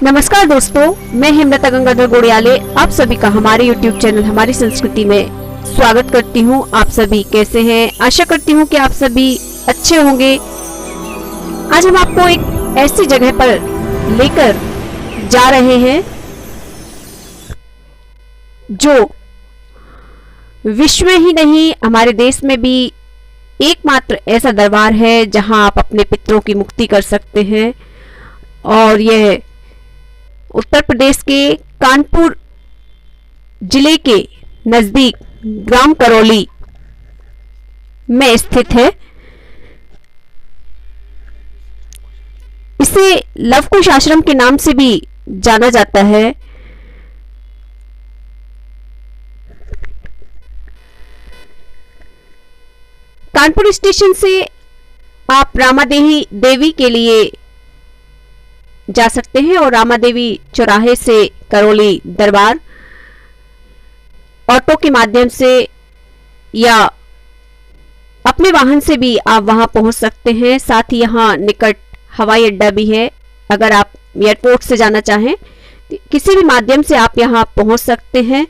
नमस्कार दोस्तों, मैं हेमलता गंगाधर गोड़ियाले आप सभी का हमारे YouTube चैनल हमारी संस्कृति में स्वागत करती हूँ। आप सभी कैसे हैं? आशा करती हूँ कि आप सभी अच्छे होंगे। आज हम आपको एक ऐसी जगह पर लेकर जा रहे हैं जो विश्व में ही नहीं हमारे देश में भी एकमात्र ऐसा दरबार है जहां आप अपने पितरों की मुक्ति कर सकते हैं। और यह उत्तर प्रदेश के कानपुर जिले के नजदीक ग्राम करौली में स्थित है। इसे लवकुश आश्रम के नाम से भी जाना जाता है। कानपुर स्टेशन से आप रामादेवी देवी के लिए जा सकते हैं और रामादेवी चौराहे से करौली दरबार ऑटो के माध्यम से या अपने वाहन से भी आप वहां पहुंच सकते हैं। साथ ही यहां निकट हवाई अड्डा भी है। अगर आप एयरपोर्ट से जाना चाहें किसी भी माध्यम से आप यहां पहुंच सकते हैं।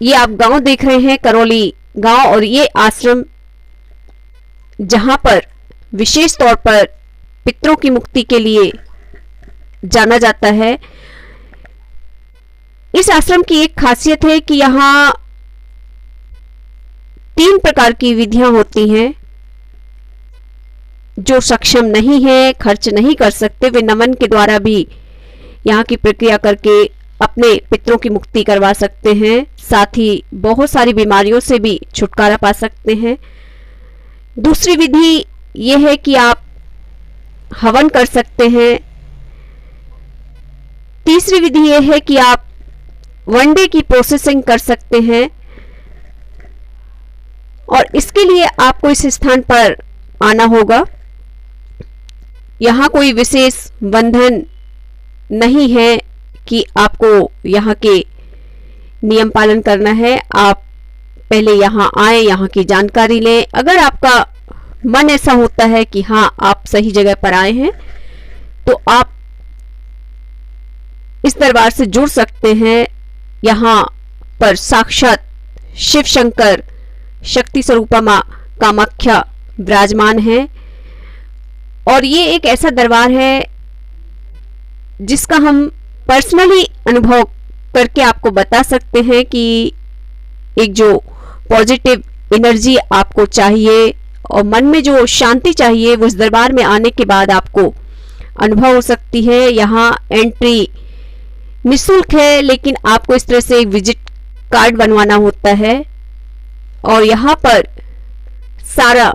ये आप गांव देख रहे हैं, करौली गांव, और ये आश्रम जहां पर विशेष तौर पर पितरों की मुक्ति के लिए जाना जाता है। इस आश्रम की एक खासियत है कि यहां 3 प्रकार की विधियां होती हैं। जो सक्षम नहीं है, खर्च नहीं कर सकते, वे नमन के द्वारा भी यहां की प्रक्रिया करके अपने पितरों की मुक्ति करवा सकते हैं। साथ ही बहुत सारी बीमारियों से भी छुटकारा पा सकते हैं। दूसरी विधि यह है कि आप हवन कर सकते हैं। तीसरी विधि यह है कि आप वनडे की प्रोसेसिंग कर सकते हैं और इसके लिए आपको इस स्थान पर आना होगा। यहां कोई विशेष बंधन नहीं है कि आपको यहां के नियम पालन करना है। आप पहले यहां आए, यहां की जानकारी लें। अगर आपका मन ऐसा होता है कि हाँ आप सही जगह पर आए हैं तो आप इस दरबार से जुड़ सकते हैं। यहां पर साक्षात शिव शंकर, शक्ति स्वरूपा मां कामाख्या विराजमान है। और ये एक ऐसा दरबार है जिसका हम पर्सनली अनुभव करके आपको बता सकते हैं कि एक जो पॉजिटिव एनर्जी आपको चाहिए और मन में जो शांति चाहिए वो इस दरबार में आने के बाद आपको अनुभव हो सकती है। यहाँ एंट्री निःशुल्क है, लेकिन आपको इस तरह से एक विजिट कार्ड बनवाना होता है और यहाँ पर सारा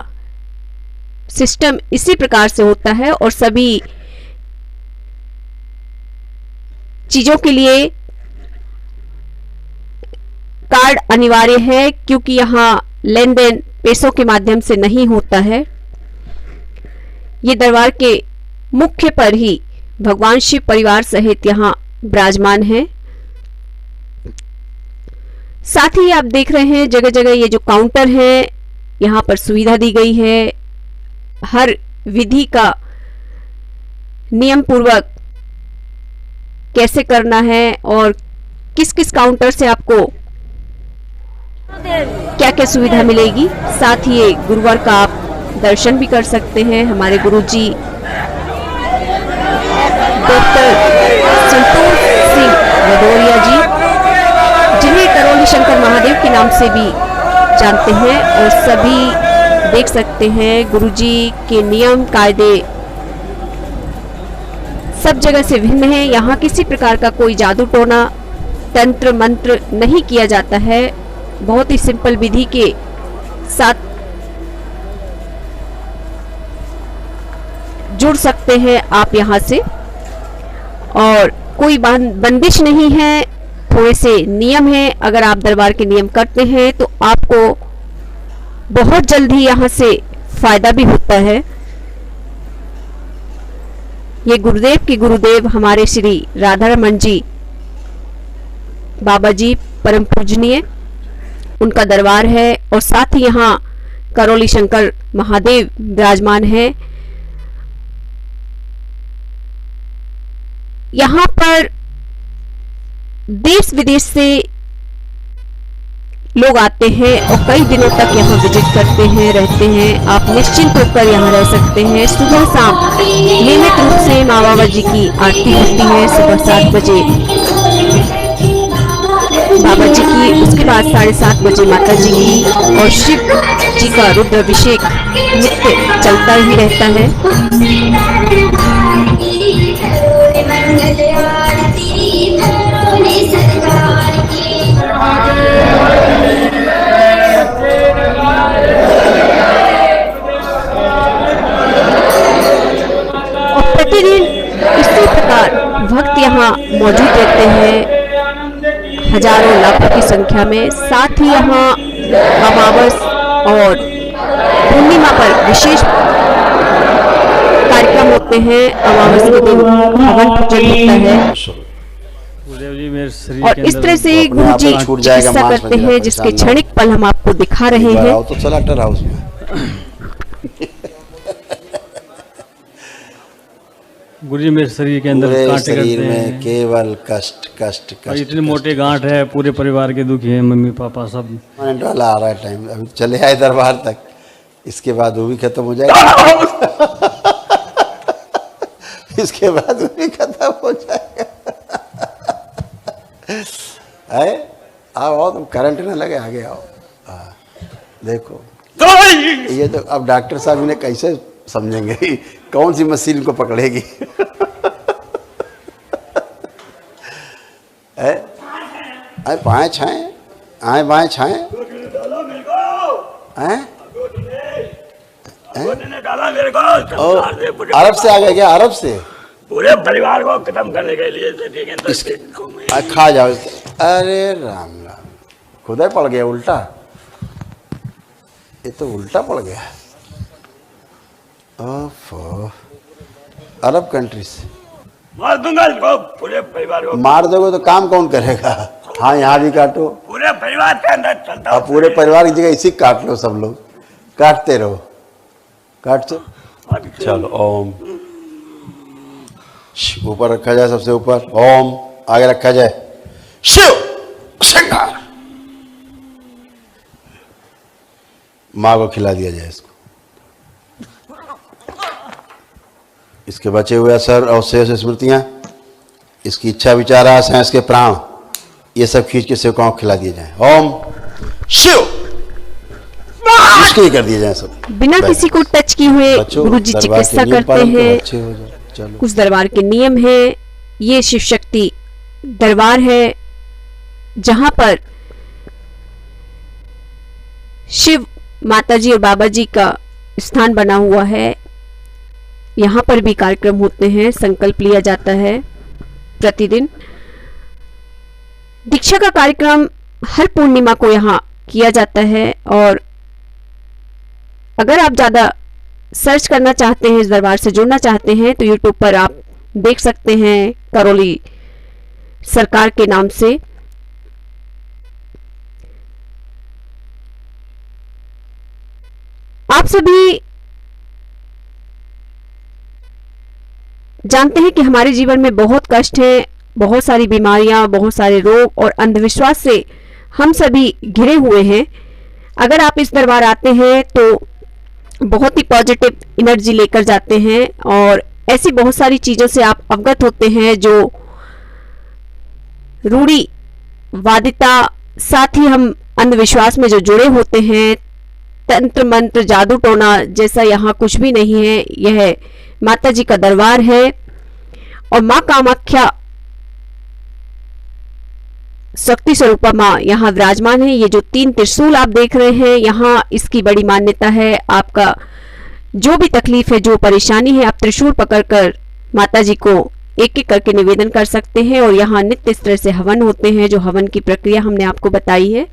सिस्टम इसी प्रकार से होता है। और सभी चीजों के लिए कार्ड अनिवार्य है, क्योंकि यहाँ लेन देन पैसों के माध्यम से नहीं होता है। ये दरबार के मुख्य पर ही भगवान शिव परिवार सहित यहाँ विराजमान है। साथ ही आप देख रहे हैं जगह जगह ये जो काउंटर है, यहाँ पर सुविधा दी गई है। हर विधि का नियम पूर्वक कैसे करना है और किस किस काउंटर से आपको क्या क्या सुविधा मिलेगी। साथ ही गुरुवार का आप दर्शन भी कर सकते हैं। हमारे गुरुजी डॉक्टर संतोष सिंह भदौरिया जी, जिन्हें करौली शंकर महादेव के नाम से भी जानते हैं, और सभी देख सकते हैं गुरुजी के नियम कायदे सब जगह से भिन्न है। यहाँ किसी प्रकार का कोई जादू टोना तंत्र मंत्र नहीं किया जाता है। बहुत ही सिंपल विधि के साथ जुड़ सकते हैं आप यहाँ से, और कोई बंदिश नहीं है। थोड़े से नियम है। अगर आप दरबार के नियम करते हैं तो आपको बहुत जल्दी यहाँ से फायदा भी होता है। ये गुरुदेव के गुरुदेव हमारे श्री राधा रमन जी बाबा जी परम पूजनीय, उनका दरबार है। और साथ ही यहाँ करौली शंकर महादेव विराजमान है। यहाँ पर देश विदेश से लोग आते हैं और कई दिनों तक यहाँ विजिट करते हैं, रहते हैं। आप निश्चिंत होकर यहाँ रह सकते हैं। सुबह शाम नियमित रूप से माँ बाबा जी की आरती होती है सुबह 7 बजे बाबा जी की, उसके बाद 7:30 बजे माता जी की, और शिव जी का रुद्राभिषेक नित्य चलता ही रहता है। और प्रतिदिन इसी प्रकार भक्त यहाँ मौजूद रहते हैं हजारों लाखों की संख्या में। साथ ही यहाँ अमावस और पूर्णिमा पर विशेष कार्यक्रम होते हैं। अमावस के दिन हवन पूजन होता है और इस तरह से गुरु जी चिकित्सा करते हैं, जिसके क्षणिक पल हम आपको दिखा रहे हैं। तो चला कलेक्टर हाउस में गुरु जी मेरे शरीर के अंदर कांटे शरीर करते में हैं। केवल कष्ट कष्ट और कष्ट इतने मोटे गांठ है, पूरे परिवार के दुखी हैं, मम्मी पापा सब। परमानेंट वाला आ रहा है टाइम, अभी चले आए दरबार तक, इसके बाद वो भी खत्म हो जाएगा इसके बाद वो भी खत्म हो जाएगा आओ तुम, करंट ना लगे, आगे आओ। देखो ये तो अब डॉक्टर साहब इन्हें कैसे समझेंगे कौन सी मशीन को पकड़ेगी आए बाएं छाएं, आए बाएं छाएं, डाला मेरे को अरब से आ गया क्या? अरब से पूरे परिवार को खत्म करने के लिए खा जाओ। अरे राम राम, खुदा पड़ गया उल्टा, ये तो उल्टा पड़ गया। ओफो, अरब कंट्री से मार दूंगा इसको, पूरे परिवार को मार दोगे तो काम कौन करेगा? हाँ यहाँ भी काटो, पूरे परिवार के अंदर चलता और पूरे परिवार की जगह इसी काट लो, सब लोग काटते रहो, काटते चलो। ओम ऊपर रखा जाए, सबसे ऊपर ओम, आगे रखा जाए शिव शंकर, माँ को खिला दिया जाए इसको। इसके बचे हुए असर और शेष स्मृतियां, इसकी इच्छा विचार आस हैं, इसके प्राण, ये सब खींच के सेवकाओं को खिला दिए जाए। ओम शिव, इसके ही कर दिए जाए सब, बिना किसी को टच किए हुए गुरु जी चिकित्सा करते हैं। कुछ दरबार के नियम हैं। ये शिव शक्ति दरबार है जहां पर शिव माता जी और बाबा जी का स्थान बना हुआ है। यहाँ पर भी कार्यक्रम होते हैं, संकल्प लिया जाता है प्रतिदिन। दीक्षा का कार्यक्रम हर पूर्णिमा को यहाँ किया जाता है। और अगर आप ज़्यादा सर्च करना चाहते हैं, इस दरबार से जुड़ना चाहते हैं, तो यूट्यूब पर आप देख सकते हैं करौली सरकार के नाम से। आप सभी जानते हैं कि हमारे जीवन में बहुत कष्ट है, बहुत सारी बीमारियां, बहुत सारे रोग और अंधविश्वास से हम सभी घिरे हुए हैं। अगर आप इस दरबार आते हैं तो बहुत ही पॉजिटिव एनर्जी लेकर जाते हैं और ऐसी बहुत सारी चीज़ों से आप अवगत होते हैं जो रूढ़िवादिता, साथ ही हम अंधविश्वास में जो जुड़े होते हैं, तंत्र मंत्र जादू टोना जैसा यहाँ कुछ भी नहीं है। यह माता जी का दरबार है और माँ कामाख्या शक्ति स्वरूपा माँ यहाँ विराजमान है। ये जो 3 त्रिशूल आप देख रहे हैं, यहाँ इसकी बड़ी मान्यता है। आपका जो भी तकलीफ है, जो परेशानी है, आप त्रिशूल पकड़कर माता जी को एक एक करके निवेदन कर सकते हैं। और यहाँ नित्य इस तरह से हवन होते हैं, जो हवन की प्रक्रिया हमने आपको बताई है।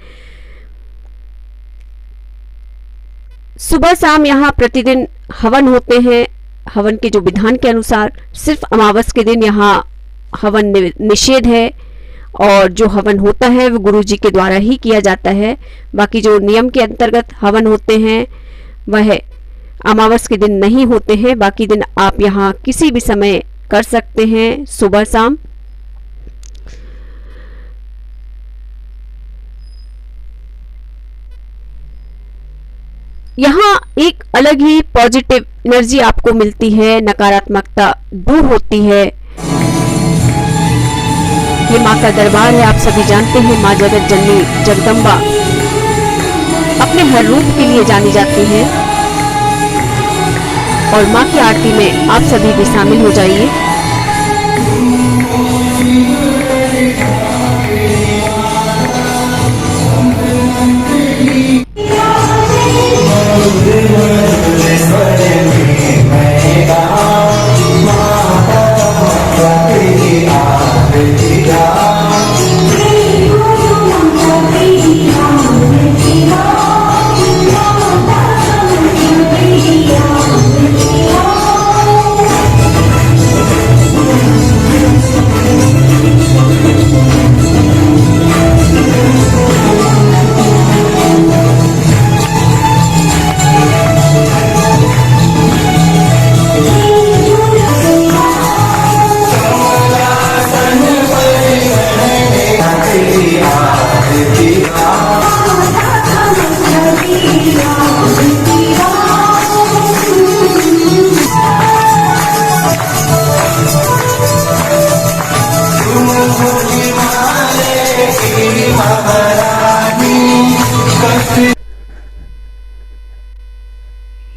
सुबह शाम यहाँ प्रतिदिन हवन होते हैं। हवन के जो विधान के अनुसार सिर्फ अमावस के दिन यहाँ हवन निषेध है और जो हवन होता है वो गुरु जी के द्वारा ही किया जाता है। बाकी जो नियम के अंतर्गत हवन होते हैं वह अमावस के दिन नहीं होते हैं। बाकी दिन आप यहाँ किसी भी समय कर सकते हैं सुबह शाम। यहाँ एक अलग ही पॉजिटिव एनर्जी आपको मिलती है, नकारात्मकता दूर होती है। ये माँ का दरबार है, आप सभी जानते हैं माँ जगत जननी जगदम्बा अपने हर रूप के लिए जानी जाती है। और माँ की आरती में आप सभी भी शामिल हो जाइए।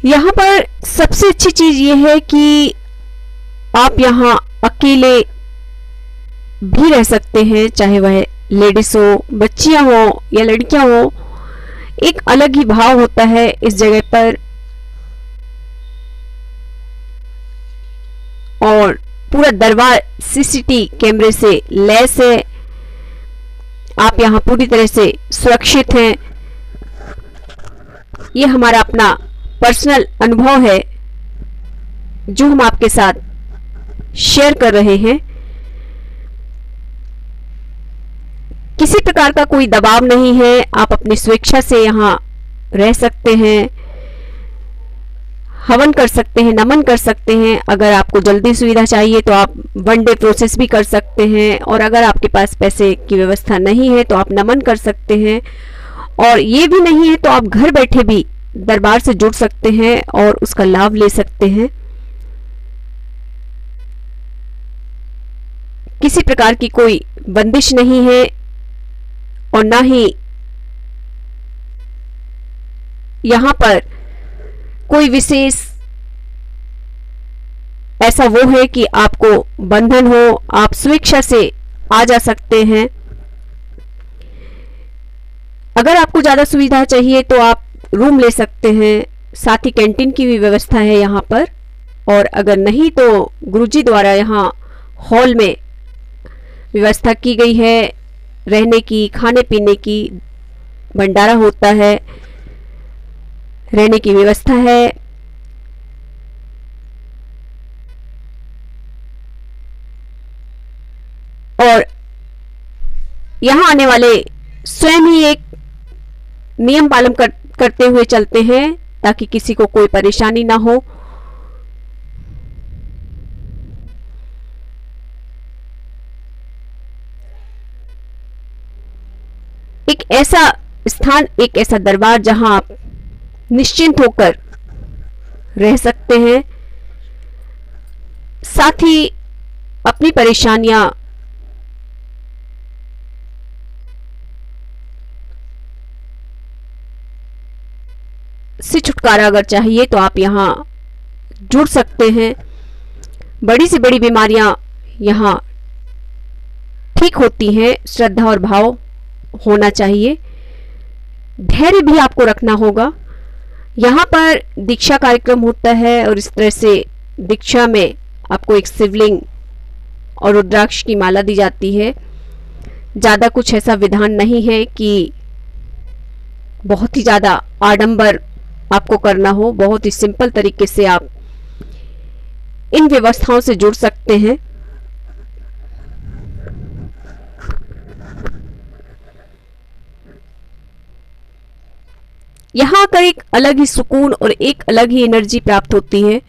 यहाँ पर सबसे अच्छी चीज ये है कि आप यहाँ अकेले भी रह सकते हैं, चाहे वह लेडीज हो, बच्चियां हो या लड़कियां हो। एक अलग ही भाव होता है इस जगह पर। और पूरा दरबार सीसीटीवी कैमरे से लैस है। आप यहाँ पूरी तरह से सुरक्षित हैं। ये हमारा अपना पर्सनल अनुभव है जो हम आपके साथ शेयर कर रहे हैं। किसी प्रकार का कोई दबाव नहीं है, आप अपनी स्वेच्छा से यहाँ रह सकते हैं, हवन कर सकते हैं, नमन कर सकते हैं। अगर आपको जल्दी सुविधा चाहिए तो आप 1 डे प्रोसेस भी कर सकते हैं, और अगर आपके पास पैसे की व्यवस्था नहीं है तो आप नमन कर सकते हैं। और ये भी नहीं है तो आप घर बैठे भी दरबार से जुड़ सकते हैं और उसका लाभ ले सकते हैं। किसी प्रकार की कोई बंदिश नहीं है और ना ही यहाँ पर कोई विशेष ऐसा वो है कि आपको बंधन हो, आप स्वेच्छा से आ जा सकते हैं। अगर आपको ज्यादा सुविधा चाहिए तो आप रूम ले सकते हैं, साथ ही कैंटीन की भी व्यवस्था है यहाँ पर। और अगर नहीं तो गुरुजी द्वारा यहाँ हॉल में व्यवस्था की गई है रहने की, खाने पीने की, भंडारा होता है, रहने की व्यवस्था है। और यहाँ आने वाले स्वयं ही एक नियम पालन करते हुए चलते हैं ताकि किसी को कोई परेशानी ना हो। एक ऐसा स्थान, एक ऐसा दरबार जहां आप निश्चिंत होकर रह सकते हैं, साथ ही अपनी परेशानियां से छुटकारा अगर चाहिए तो आप यहाँ जुड़ सकते हैं। बड़ी से बड़ी बीमारियां यहाँ ठीक होती हैं। श्रद्धा और भाव होना चाहिए, धैर्य भी आपको रखना होगा। यहाँ पर दीक्षा कार्यक्रम होता है और इस तरह से दीक्षा में आपको एक शिवलिंग और रुद्राक्ष की माला दी जाती है। ज़्यादा कुछ ऐसा विधान नहीं है कि बहुत ही ज़्यादा आडंबर आपको करना हो। बहुत ही सिंपल तरीके से आप इन व्यवस्थाओं से जुड़ सकते हैं। यहाँ आकर एक अलग ही सुकून और एक अलग ही एनर्जी प्राप्त होती है।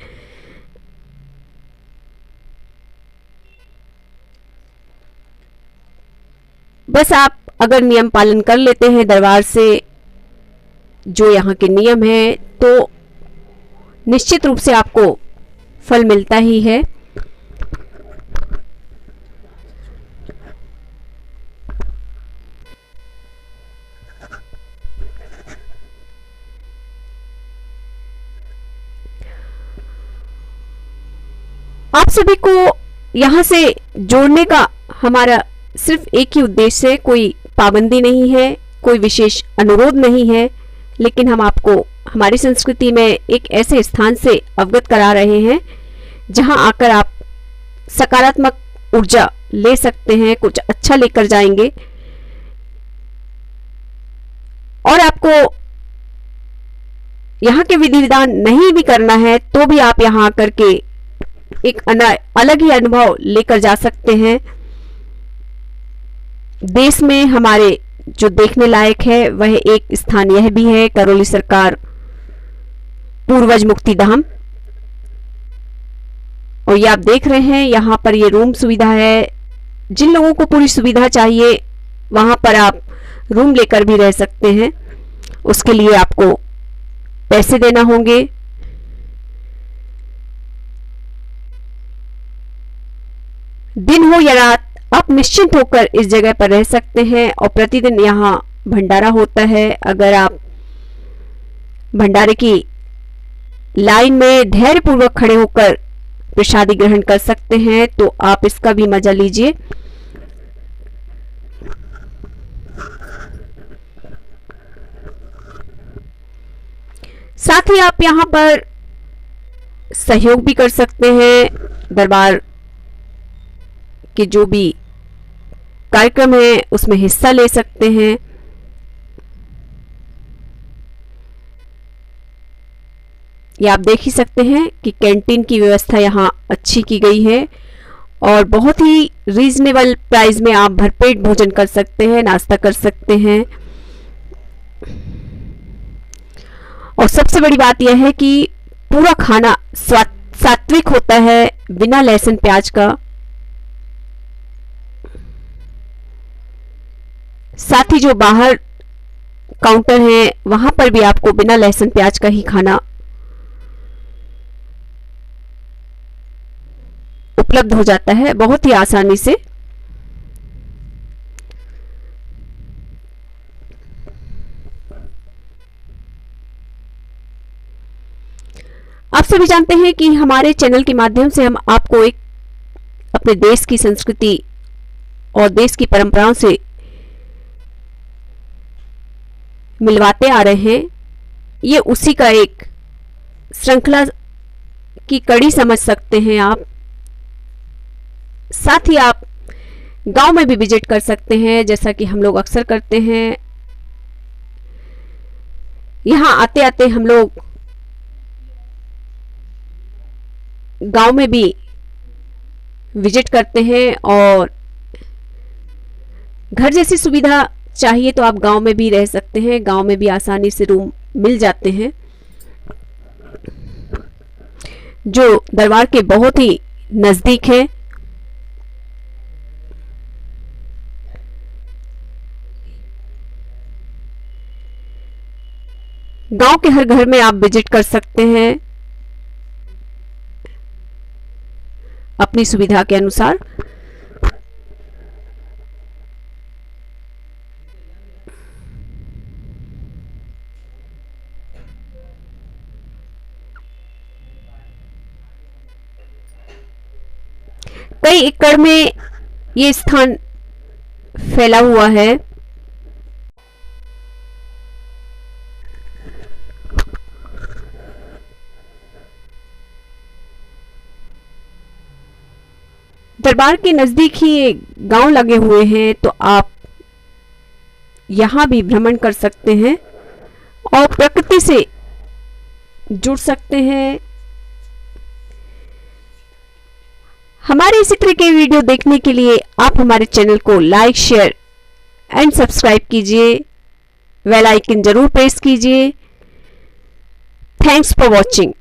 बस आप अगर नियम पालन कर लेते हैं दरबार से जो यहाँ के नियम है, तो निश्चित रूप से आपको फल मिलता ही है। आप सभी को यहाँ से जोड़ने का हमारा सिर्फ एक ही उद्देश्य है, कोई पाबंदी नहीं है, कोई विशेष अनुरोध नहीं है, लेकिन हम आपको हमारी संस्कृति में एक ऐसे स्थान से अवगत करा रहे हैं जहां आकर आप सकारात्मक ऊर्जा ले सकते हैं, कुछ अच्छा लेकर जाएंगे। और आपको यहाँ के विधि विधान नहीं भी करना है तो भी आप यहाँ आकर के एक अलग ही अनुभव लेकर जा सकते हैं। देश में हमारे जो देखने लायक है वह एक स्थान यह भी है, करौली सरकार पूर्वज मुक्ति धाम। और ये आप देख रहे हैं यहाँ पर ये रूम सुविधा है। जिन लोगों को पूरी सुविधा चाहिए वहां पर आप रूम लेकर भी रह सकते हैं, उसके लिए आपको पैसे देना होंगे। दिन हो या रात आप निश्चिंत होकर इस जगह पर रह सकते हैं। और प्रतिदिन यहाँ भंडारा होता है। अगर आप भंडारे की लाइन में धैर्यपूर्वक खड़े होकर प्रसादी ग्रहण कर सकते हैं, तो आप इसका भी मजा लीजिए। साथ ही आप यहाँ पर सहयोग भी कर सकते हैं। दरबार के जो भी कार्यक्रम है उसमें हिस्सा ले सकते हैं। ये आप देख ही सकते हैं कि कैंटीन की व्यवस्था यहाँ अच्छी की गई है और बहुत ही रीजनेबल प्राइस में आप भरपेट भोजन कर सकते हैं, नाश्ता कर सकते हैं। और सबसे बड़ी बात यह है कि पूरा खाना सात्विक होता है, बिना लहसुन प्याज का। साथ ही जो बाहर काउंटर है वहां पर भी आपको बिना लहसुन प्याज का ही खाना उपलब्ध हो जाता है बहुत ही आसानी से। आप सभी जानते हैं कि हमारे चैनल के माध्यम से हम आपको एक अपने देश की संस्कृति और देश की परंपराओं से मिलवाते आ रहे हैं। ये उसी का एक श्रृंखला की कड़ी समझ सकते हैं आप। साथ ही आप गांव में भी विजिट कर सकते हैं, जैसा कि हम लोग अक्सर करते हैं। यहां आते आते हम लोग गांव में भी विजिट करते हैं और घर जैसी सुविधा चाहिए तो आप गांव में भी रह सकते हैं। गांव में भी आसानी से रूम मिल जाते हैं जो दरबार के बहुत ही नजदीक है। गांव के हर घर में आप विजिट कर सकते हैं अपनी सुविधा के अनुसार। कई एकड़ में ये स्थान फैला हुआ है। दरबार के नजदीक ही गांव लगे हुए हैं, तो आप यहां भी भ्रमण कर सकते हैं और प्रकृति से जुड़ सकते हैं। हमारे इसी तरह के वीडियो देखने के लिए आप हमारे चैनल को लाइक, शेयर एंड सब्सक्राइब कीजिए। बेल आइकन जरूर प्रेस कीजिए। Thanks for watching.